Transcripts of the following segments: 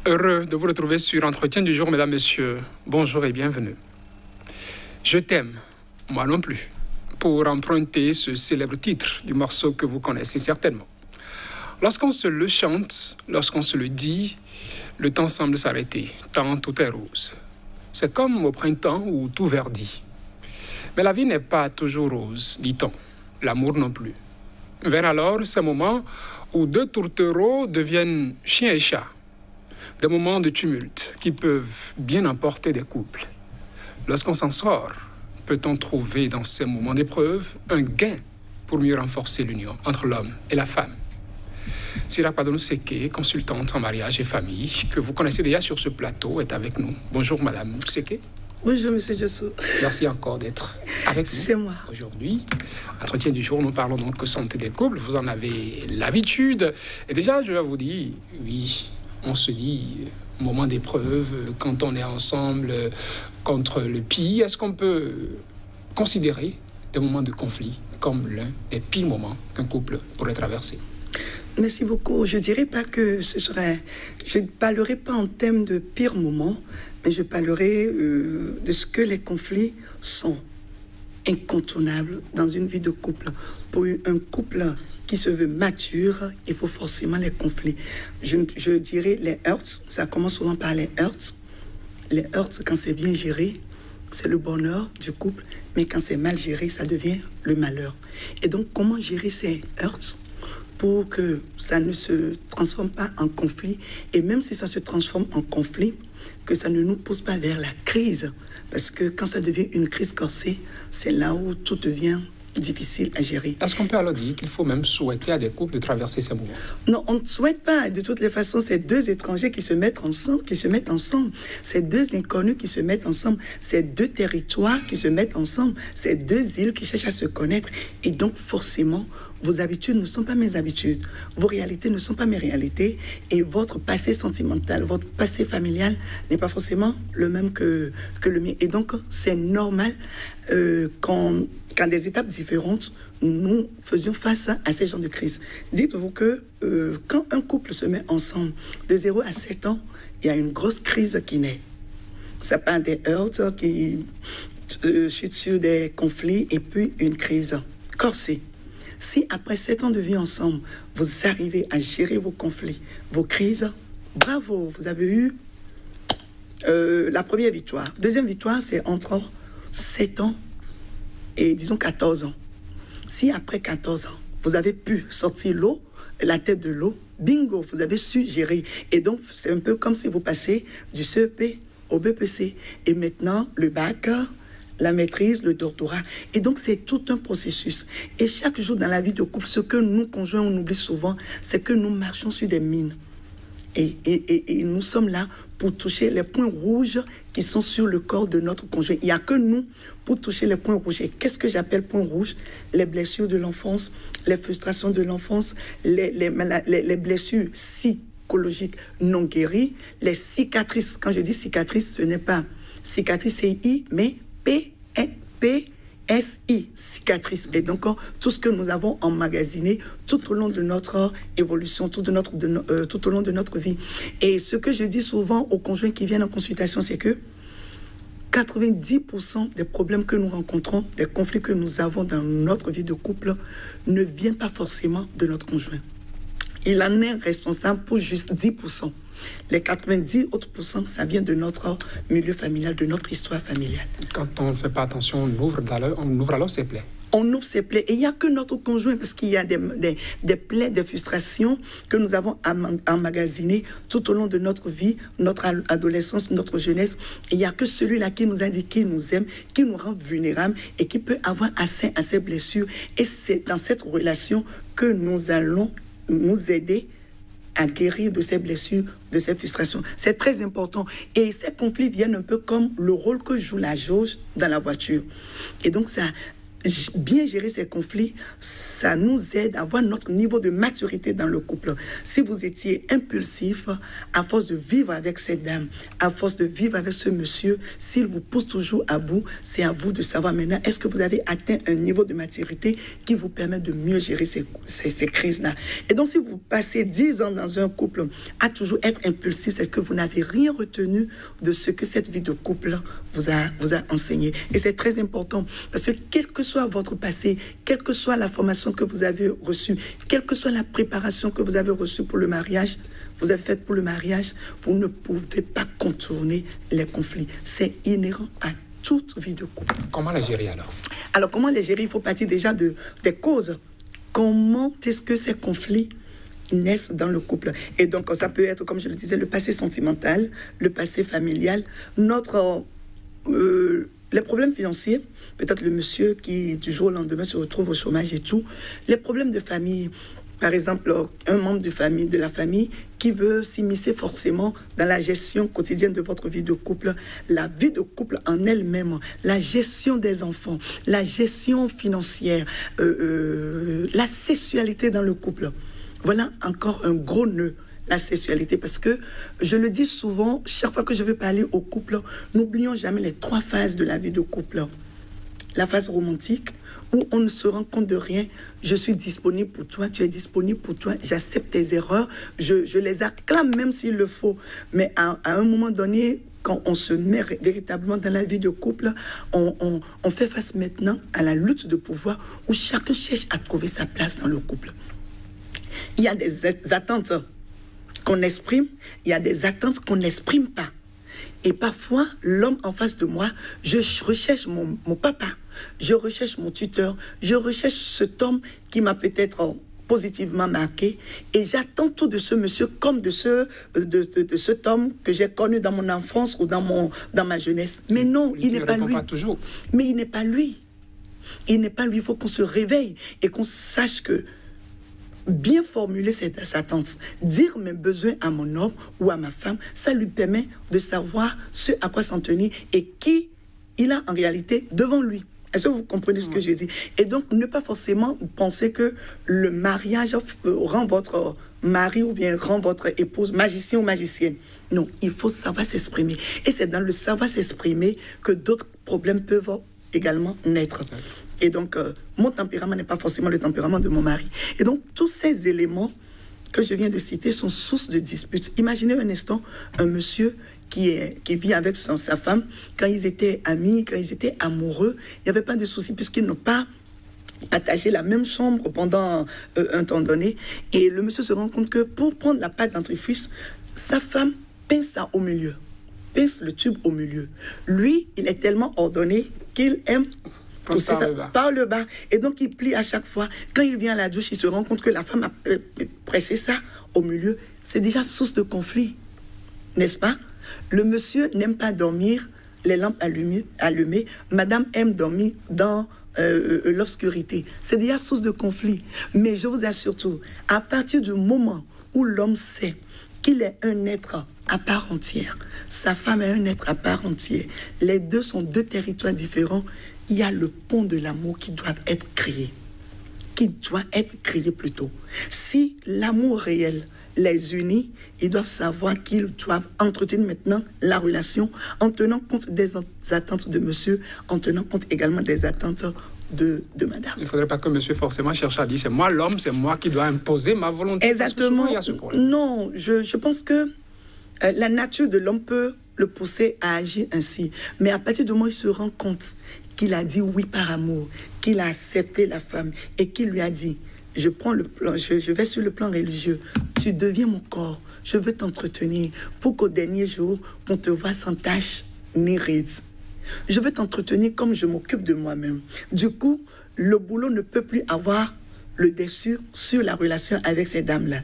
Heureux de vous retrouver sur Entretien du jour, mesdames, messieurs. Bonjour et bienvenue. Je t'aime, moi non plus, pour emprunter ce célèbre titre du morceau que vous connaissez certainement. Lorsqu'on se le chante, lorsqu'on se le dit, le temps semble s'arrêter, tant tout est rose. C'est comme au printemps où tout verdit. Mais la vie n'est pas toujours rose, dit-on. L'amour non plus. Vers alors ces moments où deux tourtereaux deviennent chien et chat. Des moments de tumulte qui peuvent bien emporter des couples. Lorsqu'on s'en sort, peut-on trouver dans ces moments d'épreuve un gain pour mieux renforcer l'union entre l'homme et la femme? Sira Padonou Seke, consultante en mariage et famille, que vous connaissez déjà sur ce plateau, est avec nous. Bonjour Madame Seke. Bonjour Monsieur Josso. Merci encore d'être avec nous. C'est moi. Aujourd'hui, entretien du jour, nous parlons donc de santé des couples. Vous en avez l'habitude. Et déjà, je vais vous dire, oui, on se dit, moment d'épreuve, quand on est ensemble contre le pire, est-ce qu'on peut considérer des moments de conflit comme l'un des pires moments qu'un couple pourrait traverser? Merci beaucoup. Je ne dirais pas que ce serait... Je ne parlerai pas en termes de pires moments, mais je parlerai de ce que les conflits sont incontournables dans une vie de couple. Pour un couple qui se veut mature, il faut forcément les conflits. Je dirais les heurts, ça commence souvent par les heurts. Les heurts, quand c'est bien géré, c'est le bonheur du couple, mais quand c'est mal géré, ça devient le malheur. Et donc, comment gérer ces heurts pour que ça ne se transforme pas en conflit, et même si ça se transforme en conflit, que ça ne nous pousse pas vers la crise, parce que quand ça devient une crise corsée, c'est là où tout devient difficile à gérer. Est-ce qu'on peut alors dire qu'il faut même souhaiter à des couples de traverser ces moments? Non, on ne souhaite pas. De toutes les façons, c'est deux étrangers qui se mettent ensemble, C'est deux inconnus qui se mettent ensemble. C'est deux territoires qui se mettent ensemble. C'est deux îles qui cherchent à se connaître. Et donc, forcément, vos habitudes ne sont pas mes habitudes. Vos réalités ne sont pas mes réalités. Et votre passé sentimental, votre passé familial n'est pas forcément le même que le mien. Et donc, c'est normal qu'en des étapes différentes, nous faisions face à ces genres de crises. Dites-vous que quand un couple se met ensemble de 0 à 7 ans, il y a une grosse crise qui naît. Ça part des heurts qui chutent sur des conflits et puis une crise corsée. Si après 7 ans de vie ensemble, vous arrivez à gérer vos conflits, vos crises, bravo, vous avez eu la première victoire. Deuxième victoire, c'est entre 7 ans et disons 14 ans. Si après 14 ans, vous avez pu sortir l'eau, la tête de l'eau, bingo, vous avez su gérer. Et donc, c'est un peu comme si vous passez du CEP au BPC. Et maintenant, le bac, la maîtrise, le doctorat. Et donc, c'est tout un processus. Et chaque jour dans la vie de couple, ce que nous, conjoints, on oublie souvent, c'est que nous marchons sur des mines. Et nous sommes là pour toucher les points rouges qui sont sur le corps de notre conjoint. Il n'y a que nous pour toucher les points rouges. Et qu'est-ce que j'appelle points rouges? Les blessures de l'enfance, les frustrations de l'enfance, les blessures psychologiques non guéries, les cicatrices. Quand je dis cicatrices, ce n'est pas cicatrice CI, mais PSI, cicatrice. Et donc, tout ce que nous avons emmagasiné tout au long de notre évolution, tout au long de notre vie. Et ce que je dis souvent aux conjoints qui viennent en consultation, c'est que 90% des problèmes que nous rencontrons, des conflits que nous avons dans notre vie de couple, ne viennent pas forcément de notre conjoint. Il en est responsable pour juste 10%. Les 90 autres %, ça vient de notre milieu familial, de notre histoire familiale. Quand on ne fait pas attention, on ouvre alors ses plaies. On ouvre ses plaies. Et il n'y a que notre conjoint, parce qu'il y a des plaies, des frustrations que nous avons emmagasinées tout au long de notre vie, notre adolescence, notre jeunesse. Et il n'y a que celui-là qui nous a dit qu'il nous aime, qui nous rend vulnérables et qui peut avoir accès à ces blessures. Et c'est dans cette relation que nous allons nous aider à guérir de ces blessures, de ces frustrations. C'est très important. Et ces conflits viennent un peu comme le rôle que joue la jauge dans la voiture. Et donc, ça, bien gérer ces conflits, ça nous aide à avoir notre niveau de maturité dans le couple. Si vous étiez impulsif, à force de vivre avec cette dame, à force de vivre avec ce monsieur, s'il vous pousse toujours à bout, c'est à vous de savoir maintenant, est-ce que vous avez atteint un niveau de maturité qui vous permet de mieux gérer ces crises-là. Et donc, si vous passez 10 ans dans un couple à toujours être impulsif, c'est que vous n'avez rien retenu de ce que cette vie de couple vous a enseigné. Et c'est très important, parce que quel que soit votre passé, quelle que soit la formation que vous avez reçue, quelle que soit la préparation que vous avez reçue pour le mariage, vous avez faite pour le mariage, vous ne pouvez pas contourner les conflits. C'est inhérent à toute vie de couple. Comment la gérer alors? Alors, comment les gérer? Il faut partir déjà des causes. Comment est-ce que ces conflits naissent dans le couple? Et donc, ça peut être, comme je le disais, le passé sentimental, le passé familial, les problèmes financiers, peut-être le monsieur qui, du jour au lendemain, se retrouve au chômage et tout. Les problèmes de famille, par exemple, un membre de la famille qui veut s'immiscer forcément dans la gestion quotidienne de votre vie de couple. La vie de couple en elle-même, la gestion des enfants, la gestion financière, la sexualité dans le couple. Voilà encore un gros nœud. La sexualité, parce que je le dis souvent, chaque fois que je veux parler au couple, n'oublions jamais les 3 phases de la vie de couple. La phase romantique, où on ne se rend compte de rien. Je suis disponible pour toi, tu es disponible pour toi, j'accepte tes erreurs, je les acclame même s'il le faut. Mais à un moment donné, quand on se met véritablement dans la vie de couple, on fait face maintenant à la lutte de pouvoir où chacun cherche à trouver sa place dans le couple. Il y a des attentes qu'on exprime, il y a des attentes qu'on n'exprime pas. Et parfois, l'homme en face de moi, je recherche mon papa, je recherche mon tuteur, je recherche cet homme qui m'a peut-être positivement marqué, et j'attends tout de ce monsieur comme de cet homme que j'ai connu dans mon enfance ou dans ma jeunesse. Mais non, il n'est pas lui. Mais il n'est pas lui. Il n'est pas lui. Il faut qu'on se réveille et qu'on sache que bien formuler cette attente, dire mes besoins à mon homme ou à ma femme, ça lui permet de savoir ce à quoi s'en tenir et qui il a en réalité devant lui. Est-ce que vous comprenez ce que je dis? Et donc, ne pas forcément penser que le mariage rend votre mari ou bien rend votre épouse magicien ou magicienne. Non, il faut savoir s'exprimer. Et c'est dans le savoir s'exprimer que d'autres problèmes peuvent également naître. Et donc, mon tempérament n'est pas forcément le tempérament de mon mari. Et donc, tous ces éléments que je viens de citer sont source de disputes. Imaginez un instant un monsieur qui vit avec sa femme. Quand ils étaient amis, quand ils étaient amoureux, il n'y avait pas de souci puisqu'ils n'ont pas partagé la même chambre pendant un temps donné. Et le monsieur se rend compte que pour prendre la pâte dentifrice, sa femme pince ça au milieu. Pince le tube au milieu. Lui, il est tellement ordonné qu'il aime pousser ça par le bas. Et donc, il plie à chaque fois. Quand il vient à la douche, il se rend compte que la femme a pressé ça au milieu. C'est déjà source de conflit, n'est-ce pas? Le monsieur n'aime pas dormir, les lampes allumées. Madame aime dormir dans l'obscurité. C'est déjà source de conflit. Mais je vous assure tout, à partir du moment où l'homme sait qu'il est un être à part entière, sa femme est un être à part entière, les deux sont 2 territoires différents, il y a le pont de l'amour qui doit être créé. Plutôt. Si l'amour réel les unit, ils doivent savoir qu'ils doivent entretenir maintenant la relation en tenant compte des attentes de monsieur, en tenant compte également des attentes de madame. Il ne faudrait pas que monsieur forcément cherche à dire c'est moi l'homme, c'est moi qui dois imposer ma volonté. Exactement. Parce que souvent, il y a ce problème. Non, je pense que la nature de l'homme peut le pousser à agir ainsi. Mais à partir du moment où il se rend compte qu'il a dit oui par amour, qu'il a accepté la femme et qu'il lui a dit je vais sur le plan religieux, tu deviens mon corps, je veux t'entretenir pour qu'au dernier jour, on te voit sans tache ni ride. Je veux t'entretenir comme je m'occupe de moi-même. Du coup, le boulot ne peut plus avoir le dessus sur la relation avec ces dames-là.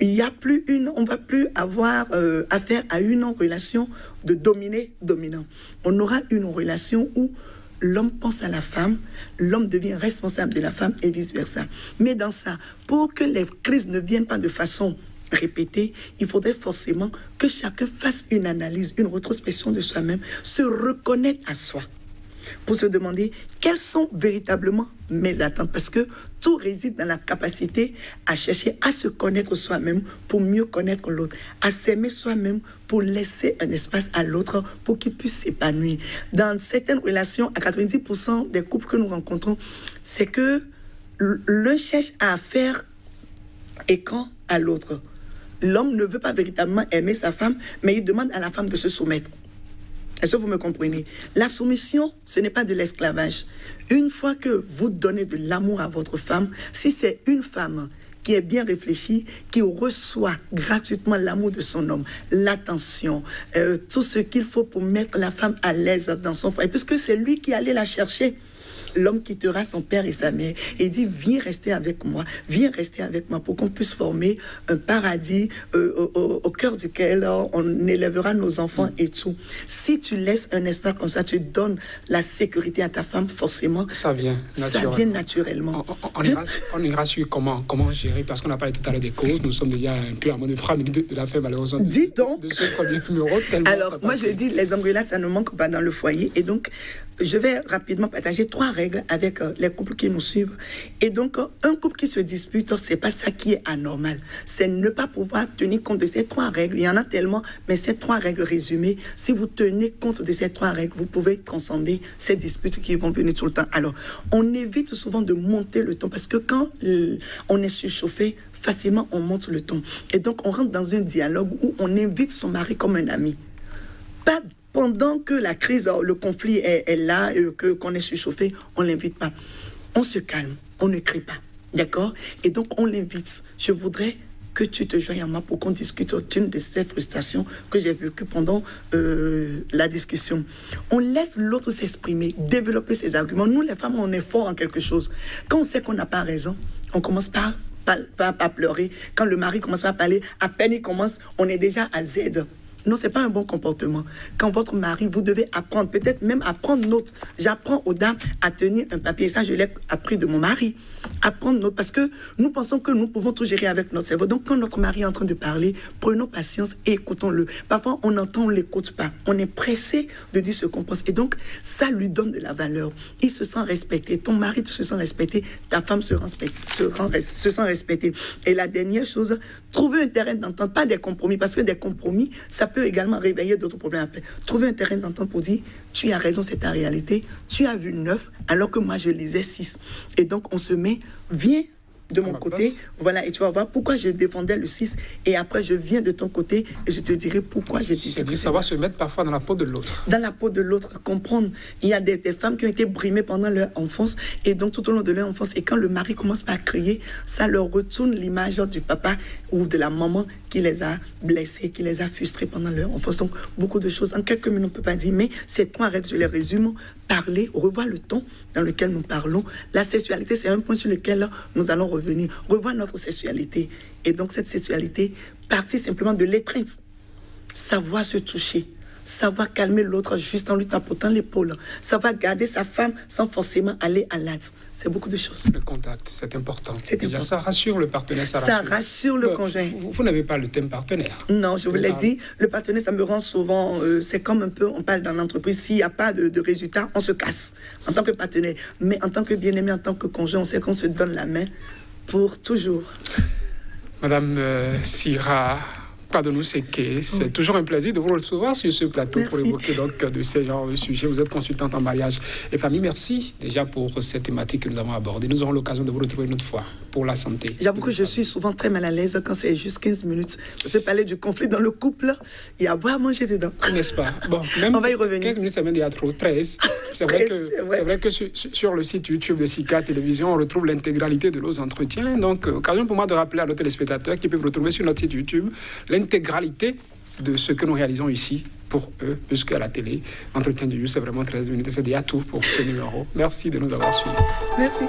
On ne va plus avoir affaire à une relation de dominé-dominant. On aura une relation où l'homme pense à la femme, l'homme devient responsable de la femme et vice-versa. Mais dans ça, pour que les crises ne viennent pas de façon répétée, il faudrait forcément que chacun fasse une analyse, une rétrospection de soi-même, se reconnaître à soi. pour se demander quelles sont véritablement mes attentes. Parce que tout réside dans la capacité à chercher à se connaître soi-même pour mieux connaître l'autre, à s'aimer soi-même pour laisser un espace à l'autre pour qu'il puisse s'épanouir. Dans certaines relations, à 90% des couples que nous rencontrons, c'est que l'un cherche à faire écran à l'autre. L'homme ne veut pas véritablement aimer sa femme, mais il demande à la femme de se soumettre. Est-ce que vous me comprenez? La soumission, ce n'est pas de l'esclavage. Une fois que vous donnez de l'amour à votre femme, si c'est une femme qui est bien réfléchie, qui reçoit gratuitement l'amour de son homme, l'attention, tout ce qu'il faut pour mettre la femme à l'aise dans son foyer, puisque c'est lui qui allait la chercher. L'homme quittera son père et sa mère et dit, viens rester avec moi pour qu'on puisse former un paradis au cœur duquel on élèvera nos enfants et tout. Si tu laisses un espace comme ça, tu donnes la sécurité à ta femme, forcément, ça vient naturellement. On ira sur comment gérer, parce qu'on a parlé tout à l'heure des causes, nous sommes déjà un peu à moins de 3 minutes de la fin, malheureusement. Dis donc. De ce premier numéro. Alors, moi je dis, les embrouillades, ça ne manque pas dans le foyer, et donc, je vais rapidement partager 3 règles avec les couples qui nous suivent. Et donc, un couple qui se dispute, c'est pas ça qui est anormal. C'est ne pas pouvoir tenir compte de ces 3 règles. Il y en a tellement, mais ces 3 règles résumées, si vous tenez compte de ces 3 règles, vous pouvez transcender ces disputes qui vont venir tout le temps. Alors, on évite souvent de monter le ton, parce que quand on est surchauffé, facilement on monte le ton. Et donc, on rentre dans un dialogue où on invite son mari comme un ami. Pas pendant que la crise, le conflit est là, qu'on est surchauffé, on ne l'invite pas. On se calme, on ne crie pas, d'accord? Et donc, on l'invite. Je voudrais que tu te joignes à moi pour qu'on discute d'une de ces frustrations que j'ai vécues pendant la discussion. On laisse l'autre s'exprimer, développer ses arguments. Nous, les femmes, on est fort en quelque chose. Quand on sait qu'on n'a pas raison, on commence par pleurer. Quand le mari commence à parler, à peine il commence, on est déjà à Z. Non, ce n'est pas un bon comportement. Quand votre mari, vous devez apprendre, peut-être même apprendre note. J'apprends aux dames à tenir un papier. Ça, je l'ai appris de mon mari. Apprendre note, parce que nous pensons que nous pouvons tout gérer avec notre cerveau. Donc, quand notre mari est en train de parler, prenons patience et écoutons-le. Parfois, on entend, on ne l'écoute pas. On est pressé de dire ce qu'on pense. Et donc, ça lui donne de la valeur. Il se sent respecté. Ton mari se sent respecté. Ta femme se sent respectée. Et la dernière chose, trouver un terrain d'entente, pas des compromis. Parce que des compromis, ça peut également réveiller d'autres problèmes après. Trouver un terrain d'entente pour dire, tu as raison, c'est ta réalité. Tu as vu 9, alors que moi, je lisais 6. Et donc, on se met, viens de mon côté, voilà, et tu vas voir pourquoi je défendais le 6, et après je viens de ton côté et je te dirai pourquoi je disais que ça va se mettre parfois dans la peau de l'autre. Dans la peau de l'autre, comprendre. Il y a des femmes qui ont été brimées pendant leur enfance, et donc tout au long de leur enfance, et quand le mari commence à crier, ça leur retourne l'image du papa ou de la maman qui les a blessés, qui les a frustrés pendant leur enfance. Donc beaucoup de choses, en quelques minutes on ne peut pas dire, mais ces 3 règles, je les résume. Parler, revoir le ton dans lequel nous parlons. La sexualité, c'est un point sur lequel nous allons revenir. Revoir notre sexualité. Et donc cette sexualité, partir simplement de l'étreinte. Savoir se toucher. Savoir calmer l'autre juste en lui tapotant l'épaule. Savoir garder sa femme sans forcément aller à l'acte. C'est beaucoup de choses. Le contact, c'est important. C'est important. Ça rassure le partenaire. Ça rassure le conjoint. Vous n'avez pas le thème partenaire. Non, je vous l'ai dit. Le partenaire, ça me rend souvent... c'est comme un peu, on parle dans l'entreprise. S'il n'y a pas de résultat, on se casse en tant que partenaire. Mais en tant que bien-aimé, en tant que conjoint, on sait qu'on se donne la main pour toujours. Madame Sira... Pardonnez-nous, c'est toujours un plaisir de vous recevoir sur ce plateau. Merci. Pour évoquer donc de ces genres de sujets. Vous êtes consultante en mariage et famille. Merci déjà pour cette thématique que nous avons abordée. Nous aurons l'occasion de vous retrouver une autre fois pour la santé. J'avoue que je suis souvent très mal à l'aise quand c'est juste 15 minutes. Je sais parler du conflit dans le couple. Il y a à boire, à manger dedans. N'est-ce pas? Bon, même on va y revenir. 15 minutes, ça mène à trop. 13. C'est vrai que sur le site YouTube de Sika Télévision, on retrouve l'intégralité de nos entretiens. Donc, occasion pour moi de rappeler à nos téléspectateurs qui peuvent retrouver sur notre site YouTube l'intégralité de ce que nous réalisons ici pour eux, puisque à la télé, entretien du jour, c'est vraiment 13 minutes. C'est déjà tout pour ce numéro. Merci de nous avoir suivis. Merci.